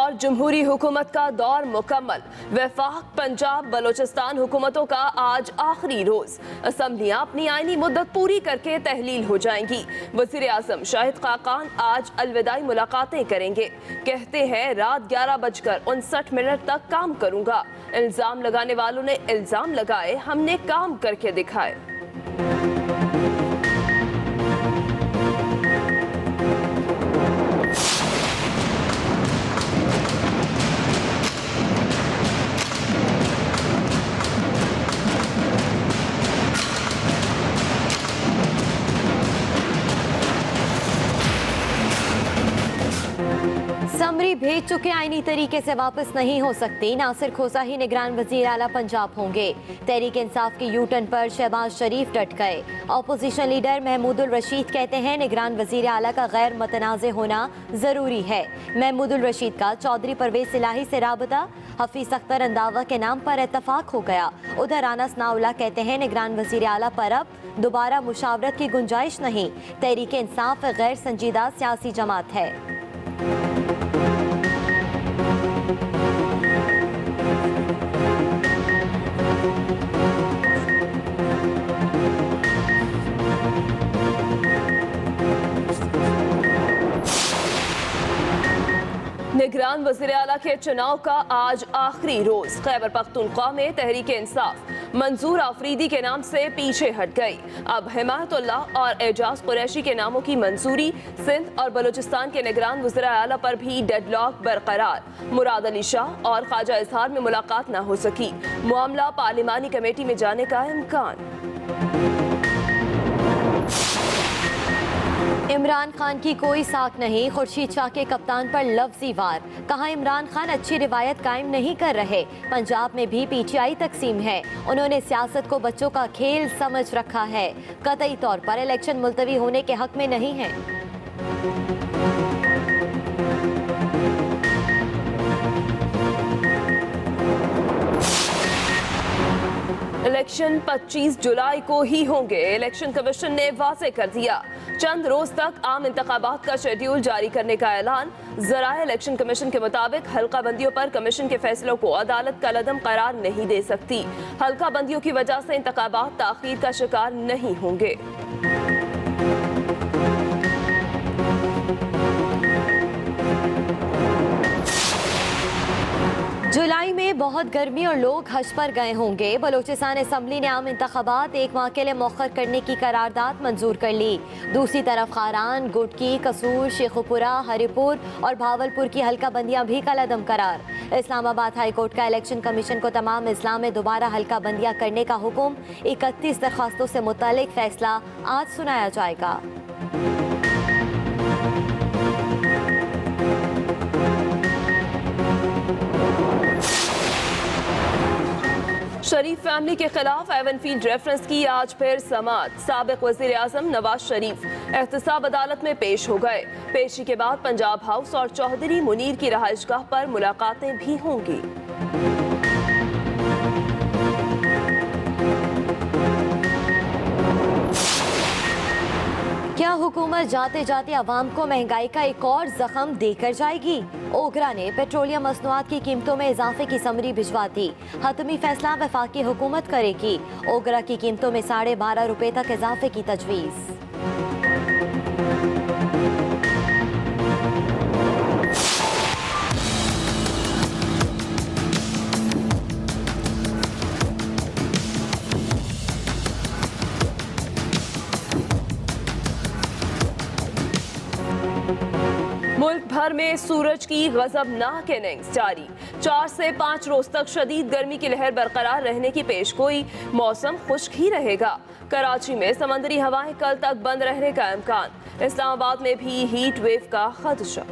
और जमहूरी हुकूमत का दौर मुकम्मल। वफाक, पंजाब, बलोचिस्तान हुकूमतों का आज आखिरी रोज। असम्बलियाँ अपनी आईनी मुद्दत पूरी करके तहलील हो जाएंगी। वज़ीर आज़म शाहिद खाकान आज अलविदाई मुलाकातें करेंगे। कहते हैं रात 11:59 तक काम करूंगा। इल्जाम लगाने वालों ने इल्जाम लगाए, हमने काम करके दिखाए। समरी भेज चुके आईनी तरीके से वापस नहीं हो सकती। नासिर खोसा ही निगरान वजीर आला पंजाब होंगे। तहरीक इंसाफ के यू टर्न पर शहबाज शरीफ डट गए। अपोजिशन लीडर महमूदुल रशीद कहते हैं निगरान वजीर आला का गैर मतनाज़ होना जरूरी है। महमूदुल रशीद का चौधरी परवेज इलाही से राबता। हफीज अख्तर अंदावा के नाम पर इत्तफाक हो गया। उधर राना सनाउल्लाह कहते हैं निगरान वजीर आला पर अब दोबारा मुशावरत की गुंजाइश नहीं। तहरीक इंसाफ गैर संजीदा सियासी जमात है। निगरान वज़ीर आला के चुनाव का आज आखिरी रोज। खैबर पख्तूनख्वा में तहरीक इंसाफ मंजूर आफरीदी के नाम से पीछे हट गई। अब हिमायतुल्लाह और एजाज कुरैशी के नामों की मंजूरी। सिंध और बलूचिस्तान के निगरान वज़ीर आला पर भी डेडलॉक बरकरार। मुराद अली शाह और ख्वाजा इजहार में मुलाकात न हो सकी। मामला पार्लिमानी कमेटी में जाने का इम्कान। इमरान खान की कोई साख नहीं। खुर्शीद शाह के कप्तान पर लफ्जी वार। कहा इमरान खान अच्छी रिवायत कायम नहीं कर रहे। पंजाब में भी पीटीआई तकसीम है। उन्होंने सियासत को बच्चों का खेल समझ रखा है। कतई तौर पर इलेक्शन मुलतवी होने के हक में नहीं है। इलेक्शन 25 जुलाई को ही होंगे। इलेक्शन कमीशन ने वाज़ेह कर दिया। चंद रोज तक आम इंतखाबात का शेड्यूल जारी करने का ऐलान। ज़राए इलेक्शन कमीशन के मुताबिक हल्का बंदियों पर कमीशन के फैसलों को अदालत कलअदम करार नहीं दे सकती। हल्का बंदियों की वजह से इंतखाबात ताखीर का शिकार नहीं होंगे। जुलाई में बहुत गर्मी और लोग हज पर गए होंगे। बलोचिस्तान असम्बली ने आम इंतखाबात एक माह के लिए मौखर करने की करारदाद मंजूर कर ली। दूसरी तरफ खारान, गुटकी, कसूर, शेखुपुरा, हरिपुर और भावलपुर की हल्का बंदियां भी कलअदम करार। इस्लामाबाद हाई कोर्ट का इलेक्शन कमीशन को तमाम अजला में दोबारा हल्का बंदियां करने का हुक्म। 31 दरख्वास्तों से मुतालिक फैसला आज सुनाया जाएगा। शरीफ फैमिली के खिलाफ एवनफील्ड रेफरेंस की आज फिर समाअत। साबिक वज़ीर आज़म नवाज शरीफ एहतसाब अदालत में पेश हो गए। पेशी के बाद पंजाब हाउस और चौधरी मुनीर की रहायशगाह पर मुलाकातें भी होंगी। क्या हुकूमत जाते जाते अवाम को महंगाई का एक और जख्म देकर जाएगी? ओगरा ने पेट्रोलियम मसनूआत की कीमतों में इजाफे की समरी भिजवा दी। हतमी फैसला वफाकी हुकूमत करेगी। ओगरा की कीमतों में 12.5 रुपए तक इजाफे की तजवीज़। मुल्क भर में सूरज की गजबनाक इनिंग्स जारी। 4 से 5 रोज तक शदीद गर्मी की लहर बरकरार रहने की पेशगोई। मौसम खुश्क ही रहेगा। कराची में समंदरी हवाएं कल तक बंद रहने का इम्कान। इस्लामाबाद में भी हीट वेव का खदशा।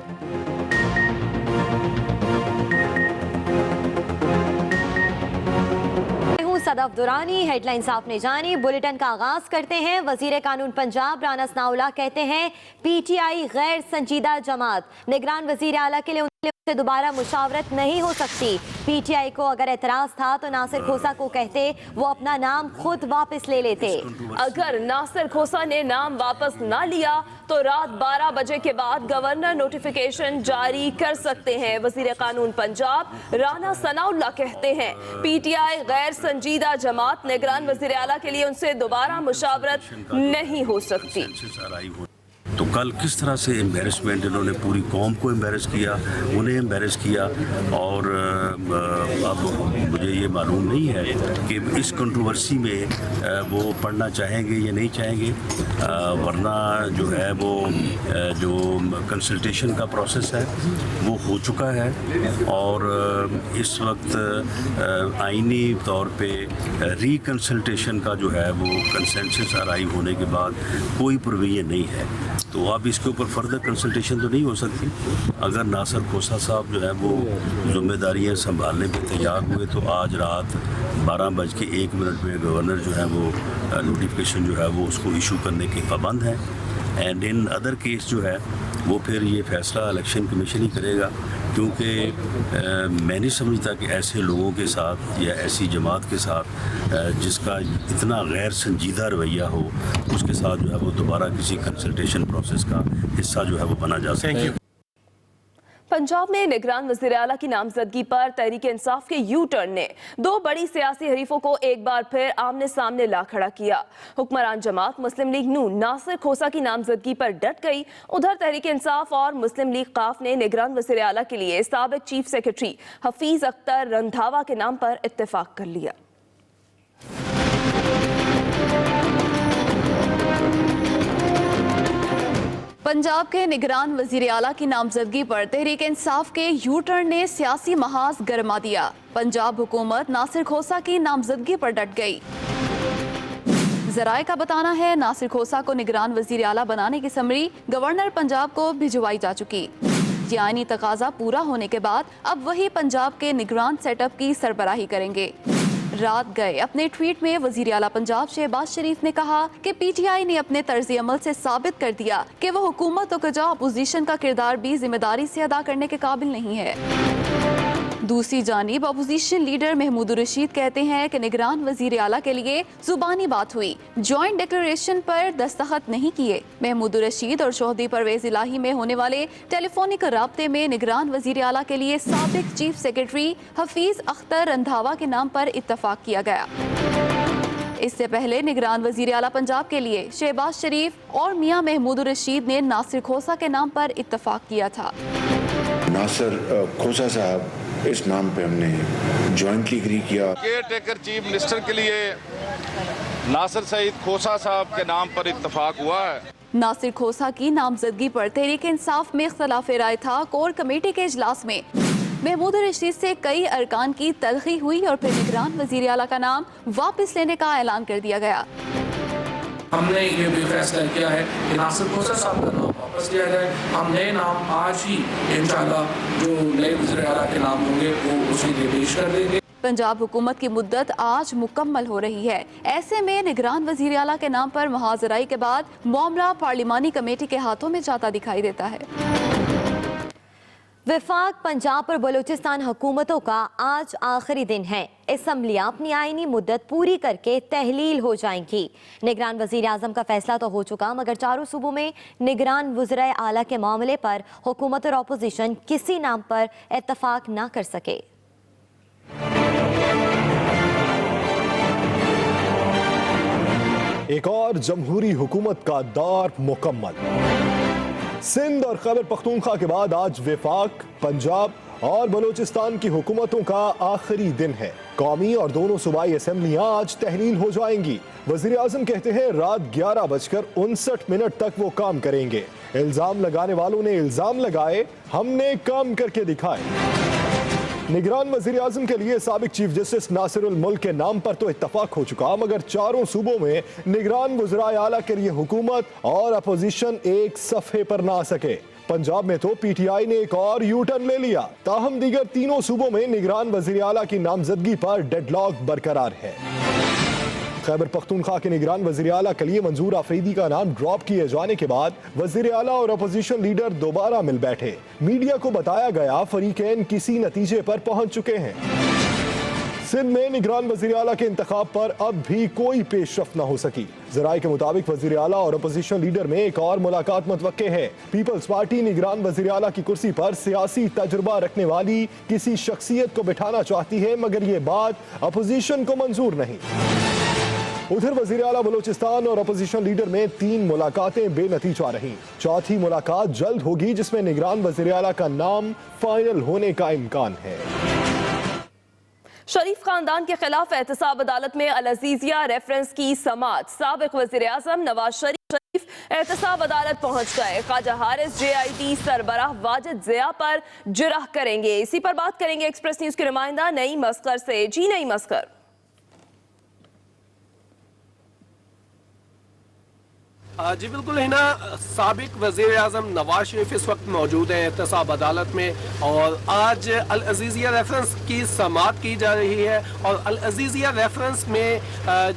सदफ दुरानी, हेडलाइंस आपने जानी। बुलेटिन का आगाज करते हैं। वजीर कानून पंजाब राना सनाउल्लाह कहते हैं पीटीआई गैर संजीदा जमात। निगरान वजीर आला के लिए से दोबारा मुशावरत नहीं हो सकती। पीटीआई को अगर एतराज था तो नासिर खोसा को कहते वो अपना नाम खुद वापस ले लेते। अगर नासिर खोसा ने नाम वापस ना लिया तो रात 12 बजे के बाद गवर्नर नोटिफिकेशन जारी कर सकते हैं। वजीर कानून पंजाब राना सनाउल्लाह कहते हैं पीटीआई गैर संजीदा जमात, निगरान वजीर आला के लिए उनसे दोबारा मुशावरत नहीं हो सकती। तो कल किस तरह से एम्बेरसमेंट, इन्होंने पूरी कौम को एम्बेरस किया, उन्हें एम्बेरस किया, और अब मुझे ये मालूम नहीं है कि इस कंट्रोवर्सी में वो पढ़ना चाहेंगे या नहीं चाहेंगे, वरना जो है वो जो कंसल्टेशन का प्रोसेस है वो हो चुका है, और इस वक्त आईनी तौर पे रिकंसल्टेशन का जो है वो कंसेंसस अराइव होने के बाद कोई प्रोविजन नहीं है। तो अब इसके ऊपर फर्दर कंसल्टेशन तो नहीं हो सकती। अगर नासिर खोसा साहब जो है वो जिम्मेदारियां संभालने पे तैयार हुए तो आज रात 12:01 में गवर्नर जो है वो नोटिफिकेशन जो है वो उसको इशू करने के पाबंद हैं। एंड इन अदर केस जो है वो फिर ये फैसला इलेक्शन कमीशन ही करेगा, क्योंकि मैं नहीं समझता कि ऐसे लोगों के साथ या ऐसी जमात के साथ जिसका इतना गैर संजीदा रवैया हो, उसके साथ जो है वो दोबारा किसी कंसल्टेशन प्रोसेस का हिस्सा जो है वो बना जा सकता है। पंजाब में निगरान वज़ीर आला की नामजदगी पर तहरीक इंसाफ के यू टर्न ने दो बड़ी सियासी हरीफों को एक बार फिर आमने सामने ला खड़ा किया। हुक्मरान जमात मुस्लिम लीग नून नासिर खोसा की नामजदगी पर डट गई। उधर तहरीक इंसाफ और मुस्लिम लीग काफ ने निगरान वज़ीर आला के लिए साबिक चीफ सेक्रेटरी हफीज अख्तर रंधावा के नाम पर इत्तेफाक कर लिया। पंजाब के निगरान वजीर आला की नामजदगी पर तहरीक इंसाफ के यू टर्न ने सियासी महाज गरमा दिया। पंजाब हुकूमत नासिर खोसा की नामजदगी पर डट गई। जराए का बताना है नासिर खोसा को निगरान वजीर आला बनाने की समरी गवर्नर पंजाब को भिजवाई जा चुकी। ये आईनी तकाजा पूरा होने के बाद अब वही पंजाब के निगरान सेटअप की सरबराही करेंगे। रात गए अपने ट्वीट में वजीर आला पंजाब शहबाज शरीफ ने कहा कि पीटीआई ने अपने तर्ज अमल से साबित कर दिया कि वो हुकूमत और अपोजिशन का किरदार भी जिम्मेदारी से अदा करने के काबिल नहीं है। दूसरी जानिब अपोजिशन लीडर महमूद रशीद कहते हैं कि निगरान वजीर आला के लिए जुबानी बात हुई, जॉइंट डिक्लेरेशन पर दस्तखत नहीं किए। महमूद रशीद और चौधरी परवेज इलाही में होने वाले टेलीफोनिक राब्ते में निगरान वजीर आला के लिए साबिक चीफ सेक्रेटरी हफीज अख्तर रंधावा के नाम पर इत्तफाक किया गया। इससे पहले निगरान वजीर आला पंजाब के लिए शहबाज शरीफ और मियां महमूद रशीद ने नासिर खोसा के नाम पर इत्तफाक किया था। नासिर खोसा साहब इस नाम पे हमने जॉइंटली एग्री किया। केयर टेकर चीफ मिनिस्टर के लिए नासिर सईद खोसा साहब के नाम पर इत्तफाक हुआ है। नासिर खोसा की नामजदगी पर तहरीक इंसाफ में इख्तलाफ राय था। कोर कमेटी के इजलास में महमूद रशीद से कई अरकान की तलखी हुई और फिर निगरान वजीर आला का नाम वापस लेने का ऐलान कर दिया गया। हमने ये भी फैसला किया है कि नासिर खोसा साहब का नाम वापस लिया जाए। हम नए नाम आज ही इंशाल्लाह जो नए वज़ीर आला के नाम होंगे वो उसके लिए पेश कर देंगे। पंजाब हुकूमत की मुद्दत आज मुकम्मल हो रही है। ऐसे में निगरान वजीर आला के नाम पर मुहाज़राई के बाद मामला पार्लिमानी कमेटी के हाथों में जाता दिखाई देता है। वफाक, पंजाब और बलूचिस्तान हुकूमतों का आज आखिरी दिन है। असम्बलियाँ अपनी आईनी मुद्दत पूरी करके तहलील हो जाएंगी। निगरान वजीर आज़म का फैसला तो हो चुका, मगर चारों सूबों में निगरान वज़ीर आला के मामले पर हुकूमत और अपोजिशन किसी नाम पर इत्तफाक ना कर सके। एक और जमहूरी हुकूमत का दौर मुकम्मल। सिंध और खैबर पख्तूनख्वा के बाद आज वफाक, पंजाब और बलूचिस्तान की हुकूमतों का आखिरी दिन है। कौमी और दोनों सूबाई असम्बलियां आज तहलील हो जाएंगी। वजीर आजम कहते हैं रात 11:59 तक वो काम करेंगे। इल्जाम लगाने वालों ने इल्जाम लगाए, हमने काम करके दिखाए। निगरान वजीर आजम के लिए साबिक चीफ जस्टिस नासिरुल मुल्क के नाम पर तो इत्तफाक हो चुका, मगर चारों सूबों में निगरान वज़ीर आला के लिए हुकूमत और अपोजिशन एक सफ़े पर ना आ सके। पंजाब में तो पीटीआई ने एक और यू टर्न ले लिया। ताहम दीगर तीनों सूबों में निगरान वज़ीर आला की नामजदगी पर डेडलॉक बरकरार है। खैबर पख्तूनख्वा के निगरान वज़ीर आला के लिए मंजूर आफरीदी का नाम ड्रॉप किए जाने के बाद वज़ीर आला और अपोजिशन लीडर दोबारा मिल बैठे। मीडिया को बताया गया फरीकैन किसी नतीजे पर पहुंच चुके हैं। सिंध में निगरान वज़ीर आला के इंतखाब पर अब भी कोई पेशरफ न हो सकी। जराये के मुताबिक वज़ीर आला और अपोजिशन लीडर में एक और मुलाकात मुतवक्के है। पीपल्स पार्टी निगरान वज़ीर आला की कुर्सी पर सियासी तजुर्बा रखने वाली किसी शख्सियत को बिठाना चाहती है, मगर ये बात अपोजिशन को मंजूर नहीं। उधर वज़ीर आला बलोचिस्तान और अपोजिशन लीडर में 3 मुलाकातें बेनतीजा रहीं। चौथी मुलाकात जल्द होगी, जिसमें निगरान वज़ीर आला का नाम फाइनल होने का इम्कान है। शरीफ खानदान के खिलाफ एहतसाब अदालत में अल अजीजिया रेफरेंस की समाअत। साबिक वज़ीर आज़म नवाज शरीफ एहतसाब अदालत पहुंच गए। ख्वाजा हारिस JIT सरबराह वाजिद ज़िया पर जिरह करेंगे। इसी पर बात करेंगे एक्सप्रेस न्यूज के नुमाइंदा नईम अस्कर से। जी नईम अस्कर। जी बिल्कुल है ना, साबिक वज़ीर आज़म नवाज शरीफ इस वक्त मौजूद हैं एहतसाब अदालत में और आज अल अजीजिया रेफरेंस की समाअत की जा रही है। और अल अजीजिया रेफरेंस में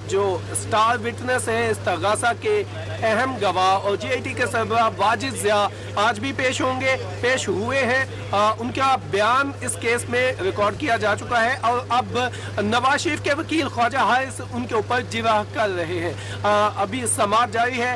जो स्टार विटनेस है इस्तगासा के अहम गवाह और JIT के सरबराह वाजिद ज़िया आज भी पेश हुए हैं। उनका बयान इस केस में रिकॉर्ड किया जा चुका है और अब नवाज शरीफ के वकील ख्वाजा हारिस उनके ऊपर जिरह कर रहे हैं। अभी समाअत जारी है।